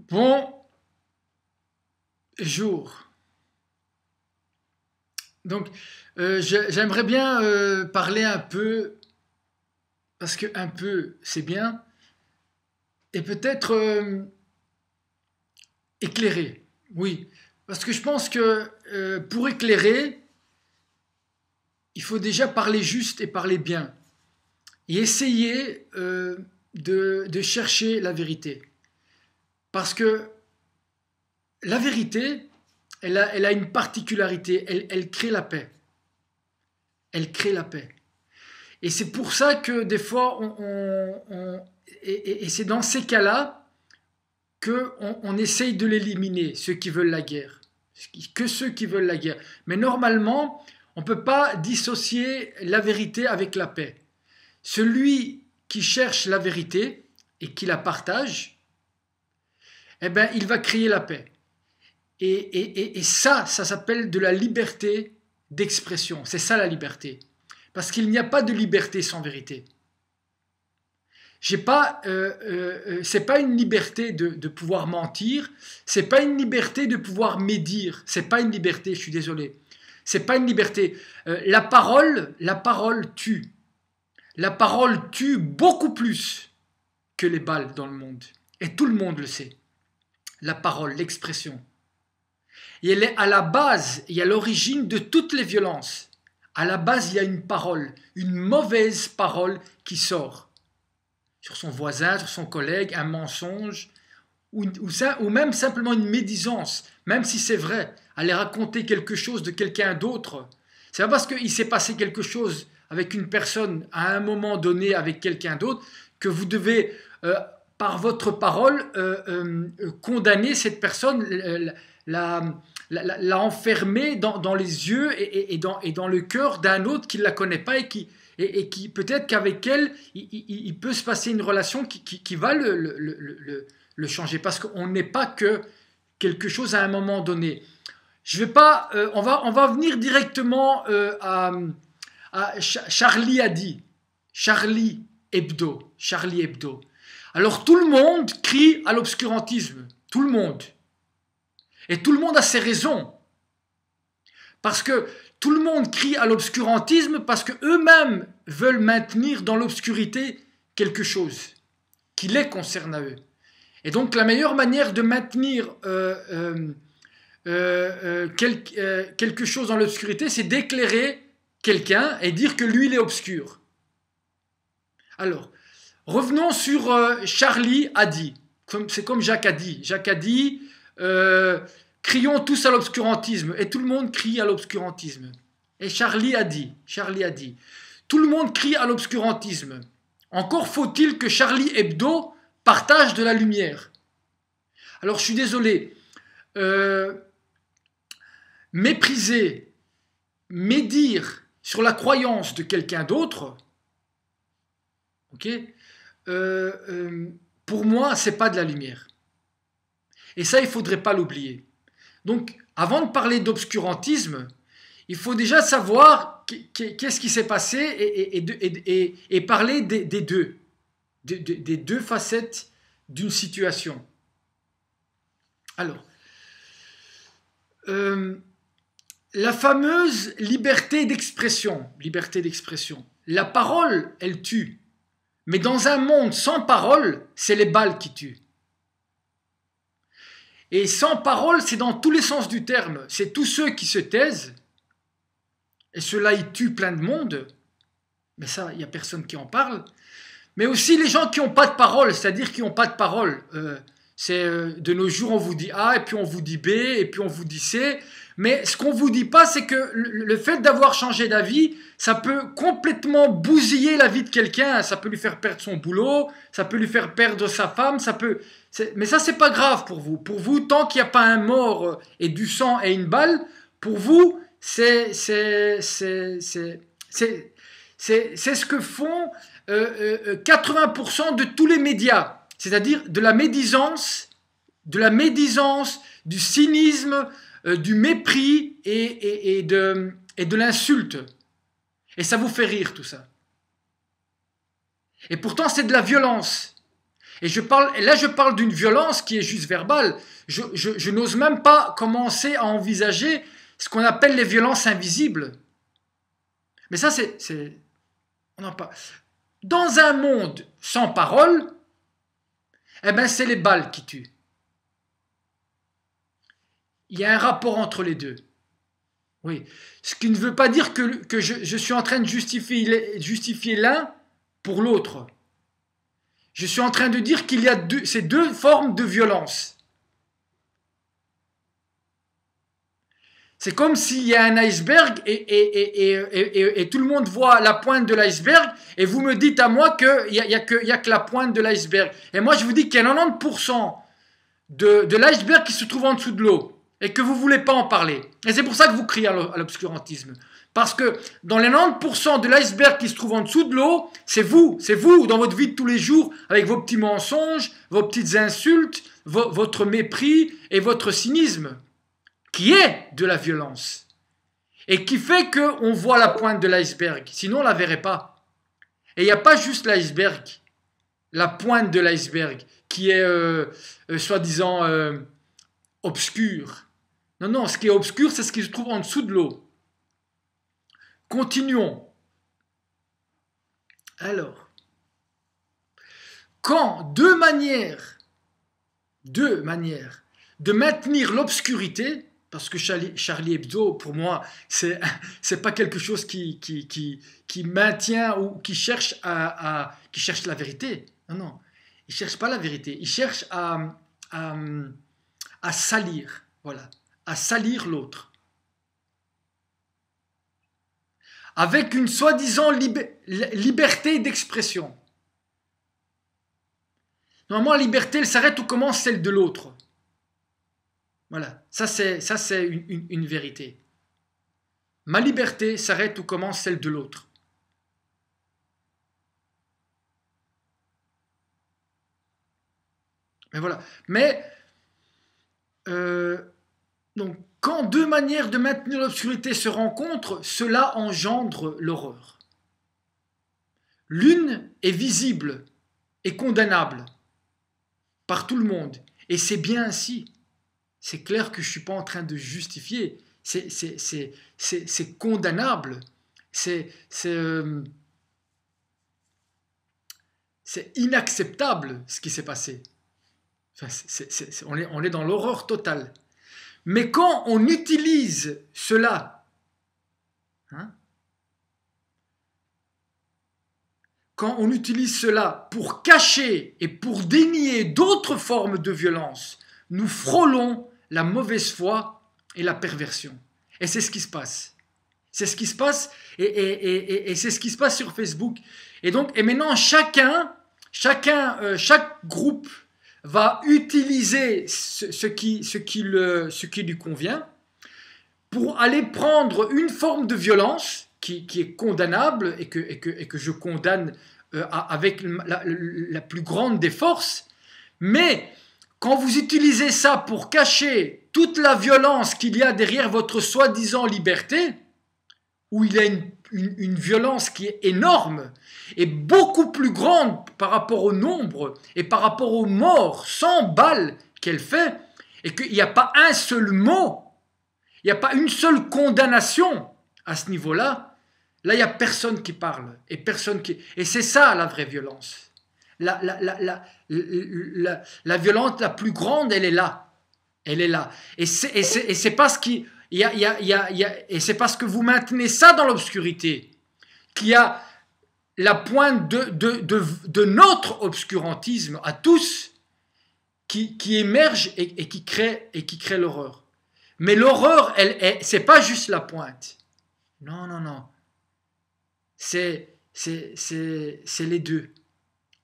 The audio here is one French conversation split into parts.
Bonjour. Donc, j'aimerais bien parler un peu, parce que un peu c'est bien, et peut-être éclairer. Oui, parce que je pense que pour éclairer, il faut déjà parler juste et parler bien, et essayer de chercher la vérité. Parce que la vérité, elle a une particularité, elle crée la paix. Elle crée la paix. Et c'est pour ça que des fois, et c'est dans ces cas-là qu'on essaye de l'éliminer, ceux qui veulent la guerre. Que ceux qui veulent la guerre. Mais normalement, on ne peut pas dissocier la vérité avec la paix. Celui qui cherche la vérité et qui la partage, eh ben, il va créer la paix. Et ça s'appelle de la liberté d'expression. C'est ça la liberté. Parce qu'il n'y a pas de liberté sans vérité. C'est pas une liberté de pouvoir mentir, c'est pas une liberté de pouvoir médire, c'est pas une liberté, je suis désolé. C'est pas une liberté. La parole tue. La parole tue beaucoup plus que les balles dans le monde. Et tout le monde le sait. La parole, l'expression. Et elle est à la base et à l'origine de toutes les violences. À la base, il y a une parole, une mauvaise parole qui sort. Sur son voisin, sur son collègue, un mensonge, ou même simplement une médisance, même si c'est vrai, aller raconter quelque chose de quelqu'un d'autre. C'est pas parce qu'il s'est passé quelque chose avec une personne à un moment donné avec quelqu'un d'autre que vous devez, par votre parole, condamner cette personne, la enfermer dans les yeux et dans le cœur d'un autre qui ne la connaît pas et qui peut-être qu'avec elle, il peut se passer une relation qui va le changer. Parce qu'on n'est pas que quelque chose à un moment donné. Je vais pas, on va venir directement à Charlie a dit. Charlie Hebdo. Charlie Hebdo. Alors tout le monde crie à l'obscurantisme. Tout le monde. Et tout le monde a ses raisons. Parce que tout le monde crie à l'obscurantisme parce qu'eux-mêmes veulent maintenir dans l'obscurité quelque chose qui les concerne à eux. Et donc la meilleure manière de maintenir quelque chose dans l'obscurité, c'est d'éclairer quelqu'un et dire que lui, il est obscur. Alors, revenons sur Charlie a dit. C'est comme Jacques a dit. Jacques a dit... crions tous à l'obscurantisme, et tout le monde crie à l'obscurantisme. Et Charlie a dit, tout le monde crie à l'obscurantisme. Encore faut-il que Charlie Hebdo partage de la lumière. Alors je suis désolé, mépriser, médire sur la croyance de quelqu'un d'autre, ok, pour moi, c'est pas de la lumière. Et ça, il ne faudrait pas l'oublier. Donc, avant de parler d'obscurantisme, il faut déjà savoir qu'est-ce qui s'est passé et parler des deux facettes d'une situation. Alors, la fameuse liberté d'expression, la parole, elle tue. Mais dans un monde sans parole, c'est les balles qui tuent. Et sans parole, c'est dans tous les sens du terme. C'est tous ceux qui se taisent, et ceux-là, ils tuent plein de monde, mais ça, il n'y a personne qui en parle. Mais aussi les gens qui n'ont pas de parole, c'est-à-dire qui n'ont pas de parole. De nos jours, on vous dit A, et puis on vous dit B, et puis on vous dit C. Mais ce qu'on ne vous dit pas, c'est que le fait d'avoir changé d'avis, ça peut complètement bousiller la vie de quelqu'un. Ça peut lui faire perdre son boulot, ça peut lui faire perdre sa femme, mais ça, c'est pas grave pour vous. Pour vous, tant qu'il n'y a pas un mort et du sang et une balle, pour vous, c'est ce que font 80% de tous les médias. C'est-à-dire de la médisance, du cynisme, du mépris et de l'insulte. Et ça vous fait rire tout ça. Et pourtant, c'est de la violence. Et là, je parle d'une violence qui est juste verbale. Je n'ose même pas commencer à envisager ce qu'on appelle les violences invisibles. Mais ça, on n'en parle. Dans un monde sans parole, eh ben, c'est les balles qui tuent. Il y a un rapport entre les deux. Oui. Ce qui ne veut pas dire que je suis en train de justifier l'un pour l'autre. Je suis en train de dire qu'il y a ces deux formes de violence. C'est comme s'il y a un iceberg et tout le monde voit la pointe de l'iceberg et vous me dites à moi qu'il n'y a que la pointe de l'iceberg. Et moi je vous dis qu'il y a 90% de l'iceberg qui se trouve en dessous de l'eau et que vous ne voulez pas en parler. Et c'est pour ça que vous criez à l'obscurantisme. Parce que dans les 90% de l'iceberg qui se trouve en dessous de l'eau, c'est vous dans votre vie de tous les jours, avec vos petits mensonges, vos petites insultes, votre mépris et votre cynisme, qui est de la violence. Et qui fait qu'on voit la pointe de l'iceberg, sinon on ne la verrait pas. Et il n'y a pas juste l'iceberg, la pointe de l'iceberg, qui est soi-disant obscure. Non, non, ce qui est obscur, c'est ce qui se trouve en dessous de l'eau. Continuons. Alors, quand deux manières de maintenir l'obscurité, parce que Charlie Hebdo, pour moi, c'est pas quelque chose qui maintient ou qui cherche la vérité. Non, non, il cherche pas la vérité. Il cherche à salir, voilà, à salir l'autre. Avec une soi-disant liberté d'expression. Normalement, la liberté, elle s'arrête où commence celle de l'autre. Voilà, ça c'est une vérité. Ma liberté s'arrête où commence celle de l'autre. Mais voilà. Mais, donc, quand deux manières de maintenir l'obscurité se rencontrent, cela engendre l'horreur. L'une est visible et condamnable par tout le monde. Et c'est bien ainsi. C'est clair que je ne suis pas en train de justifier. C'est condamnable. C'est inacceptable ce qui s'est passé. Enfin, on est dans l'horreur totale. Mais quand on utilise cela, quand on utilise cela pour cacher et pour dénier d'autres formes de violence, nous frôlons la mauvaise foi et la perversion. Et c'est ce qui se passe. C'est ce qui se passe et c'est ce qui se passe sur Facebook. Et maintenant, chaque groupe va utiliser ce qui lui convient pour aller prendre une forme de violence qui est condamnable et que je condamne avec la plus grande des forces. Mais quand vous utilisez ça pour cacher toute la violence qu'il y a derrière votre soi-disant liberté, où il y a une violence qui est énorme et beaucoup plus grande par rapport au nombre et par rapport aux morts, 100 balles qu'elle fait, et qu'il n'y a pas un seul mot, il n'y a pas une seule condamnation à ce niveau-là, là il n'y a personne qui parle et c'est ça la vraie violence. La violence la plus grande, elle est là. Et c'est parce c'est parce que vous maintenez ça dans l'obscurité qu'il y a la pointe de notre obscurantisme à tous qui émerge et qui crée l'horreur. Mais l'horreur, c'est pas juste la pointe. Non, non, non. C'est les deux.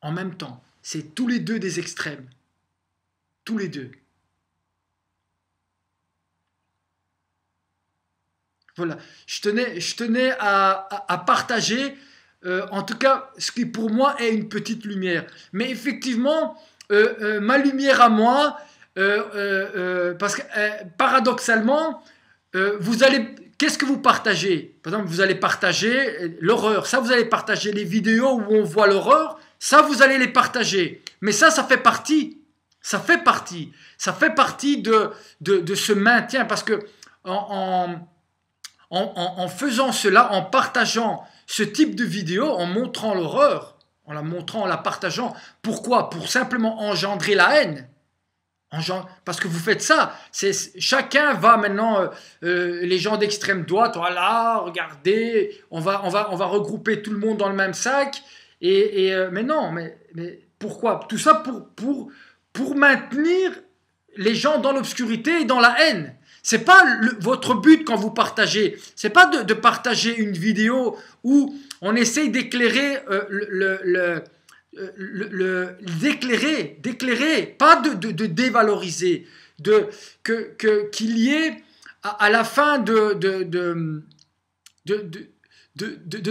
En même temps, c'est tous les deux des extrêmes. Tous les deux. Voilà. Je tenais à partager, en tout cas, ce qui pour moi est une petite lumière. Mais effectivement, ma lumière à moi, parce que paradoxalement, qu'est-ce que vous partagez? Par exemple, vous allez partager l'horreur. Ça, vous allez partager les vidéos où on voit l'horreur. ça vous allez les partager. Mais ça fait partie, ça fait partie de ce maintien, parce que en faisant cela, en partageant ce type de vidéo, en montrant l'horreur, en la montrant, en la partageant, pourquoi? Pour simplement engendrer la haine. Parce que vous faites ça, chacun va maintenant, les gens d'extrême droite, voilà, regardez, on va regrouper tout le monde dans le même sac, mais non, mais pourquoi? Tout ça pour maintenir les gens dans l'obscurité et dans la haine. C'est pas votre but quand vous partagez, c'est pas de partager une vidéo où on essaye d'éclairer d'éclairer, pas de dévaloriser, qu'il y ait à la fin de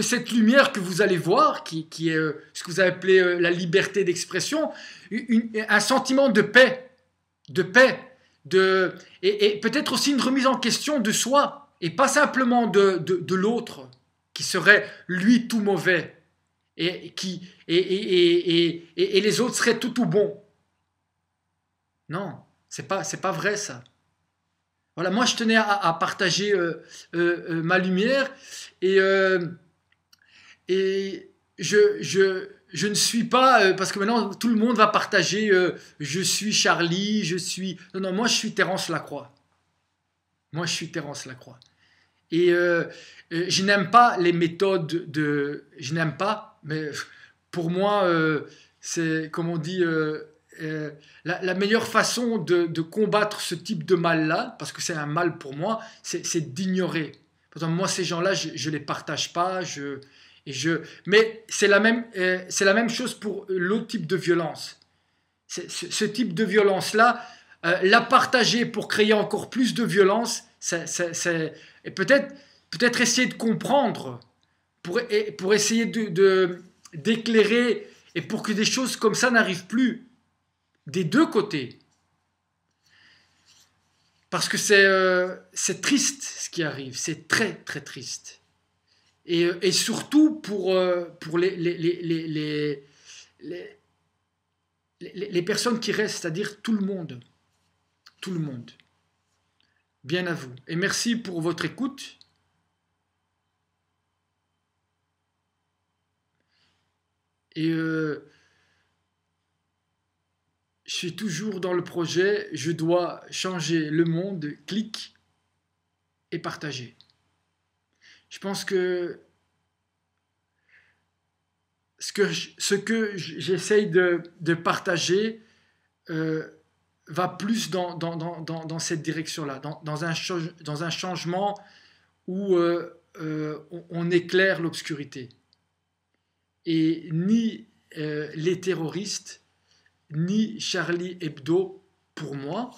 cette lumière que vous allez voir, qui est ce que vous avez appelé la liberté d'expression, un sentiment de paix, et peut-être aussi une remise en question de soi, et pas simplement de l'autre, qui serait lui tout mauvais. Et les autres seraient tout bons. Non, c'est pas vrai ça. Voilà, moi je tenais à partager ma lumière, et je ne suis pas, parce que maintenant tout le monde va partager, je suis Charlie, non, moi je suis Terence Lacroix. Moi je suis Terence Lacroix. Et je n'aime pas les méthodes je n'aime pas, mais pour moi, c'est, comme on dit, la meilleure façon de combattre ce type de mal-là, parce que c'est un mal pour moi, c'est d'ignorer. Par exemple, moi, ces gens-là, je ne les partage pas, mais c'est la même chose pour l'autre type de violence. Ce type de violence-là, la partager pour créer encore plus de violence, et peut-être essayer de comprendre, pour essayer d'éclairer, et pour que des choses comme ça n'arrivent plus des deux côtés. Parce que c'est triste ce qui arrive, c'est très très triste. Et surtout pour les personnes qui restent, c'est-à-dire tout le monde. Tout le monde. Bien à vous. Et merci pour votre écoute. Et je suis toujours dans le projet, je dois changer le monde, clique et partager. Je pense que ce que j'essaye de partager va plus dans cette direction-là, dans un changement où on éclaire l'obscurité. Et ni les terroristes, ni Charlie Hebdo, pour moi,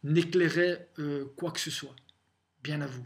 n'éclairaient quoi que ce soit. Bien à vous.